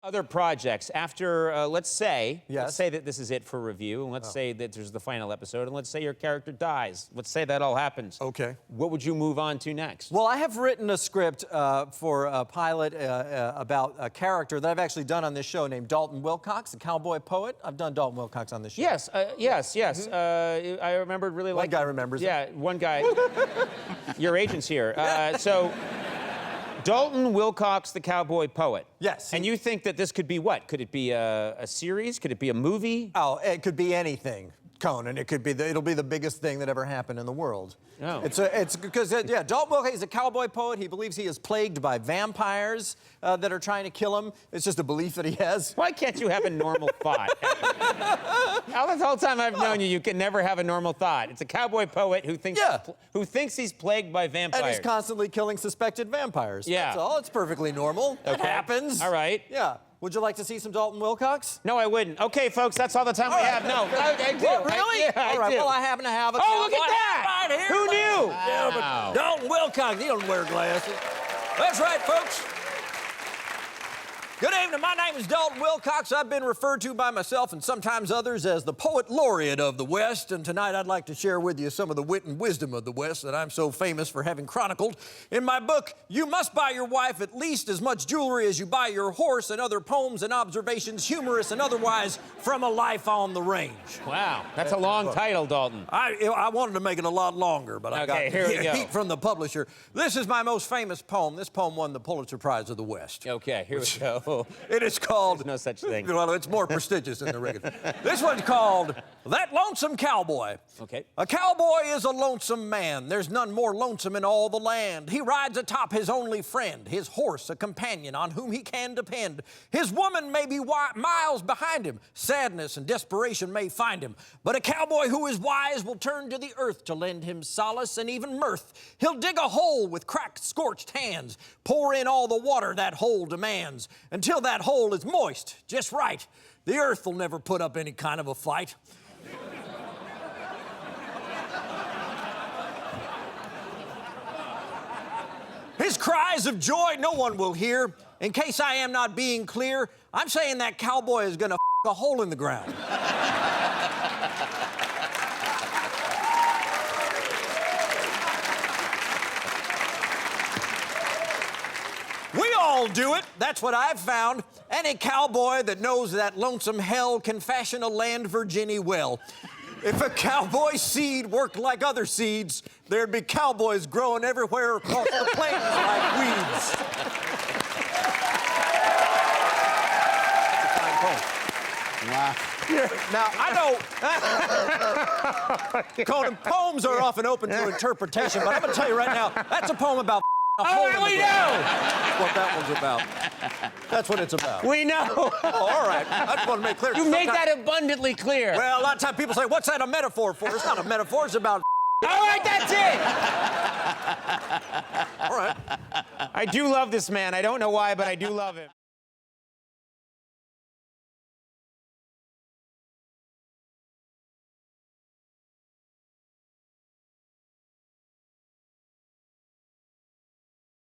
Other projects after, let's say that this is it for review, and let's say that there's the final episode, and let's say your character dies. Let's say that all happens. Okay. What would you move on to next? Well, I have written a script for a pilot about a character that I've actually done on this show named Dalton Wilcox, the cowboy poet. I've done Dalton Wilcox on this show. Yes, yes. I remembered really like. One guy remembers. Yeah, one guy. Your agent's here. So. Dalton Wilcox, the cowboy poet. Yes. And you think that this could be what? Could it be a series? Could it be a movie? Oh, it could be anything, Conan. It could be it'll be the biggest thing that ever happened in the world. Oh. It's because Dalton Wilcox is a cowboy poet. He believes he is plagued by vampires that are trying to kill him. It's just a belief that he has. Why can't you have a normal thought? The whole time I've known you, you can never have a normal thought. It's a cowboy poet who thinks he's plagued by vampires. And he's constantly killing suspected vampires. Yeah. That's all. It's perfectly normal. Okay. It happens. All right. Yeah. Would you like to see some Dalton Wilcox? No, I wouldn't. Okay, folks, that's all the time we have. No, I do. What, really? I all right, do. well, I happen to have a Oh, look at that! right here. Who knew? Yeah, but Dalton Wilcox, he don't wear glasses. That's right, folks. Good evening, my name is Dalton Wilcox. I've been referred to by myself and sometimes others as the Poet Laureate of the West, and tonight I'd like to share with you some of the wit and wisdom of the West that I'm so famous for having chronicled. In my book, You Must Buy Your Wife at Least as Much Jewelry as You Buy Your Horse, and other poems and observations, humorous and otherwise, from a life on the range. Wow, that's a long title, Dalton. I wanted to make it a lot longer, but I got here we go. heat from the publisher. This is my most famous poem. This poem won the Pulitzer Prize of the West. Okay, here we go. It is called... There's no such thing. Well, it's more prestigious than the regular. This one's called That Lonesome Cowboy. Okay. A cowboy is a lonesome man. There's none more lonesome in all the land. He rides atop his only friend, his horse, a companion on whom he can depend. His woman may be miles behind him. Sadness and desperation may find him. But a cowboy who is wise will turn to the earth to lend him solace and even mirth. He'll dig a hole with cracked, scorched hands, pour in all the water that hole demands, until that hole is moist, just right. The earth will never put up any kind of a fight. His cries of joy no one will hear. In case I am not being clear, I'm saying that cowboy is gonna a hole in the ground. We all do it. That's what I've found. Any cowboy that knows that lonesome hell can fashion a land Virginia well. If a cowboy seed worked like other seeds, there'd be cowboys growing everywhere across the plains like weeds. That's a fine poem. Wow. Now, I know, Conan, poems are often open to interpretation, but I'm going to tell you right now, that's a poem about a hole in the ground. That's what that one's about. That's what it's about. We know. Oh, all right. I just want to make clear. You made that abundantly clear. Well, a lot of times people say, what's that a metaphor for? It's not a metaphor, it's about all right, that's it. All right. I do love this man. I don't know why, but I do love him.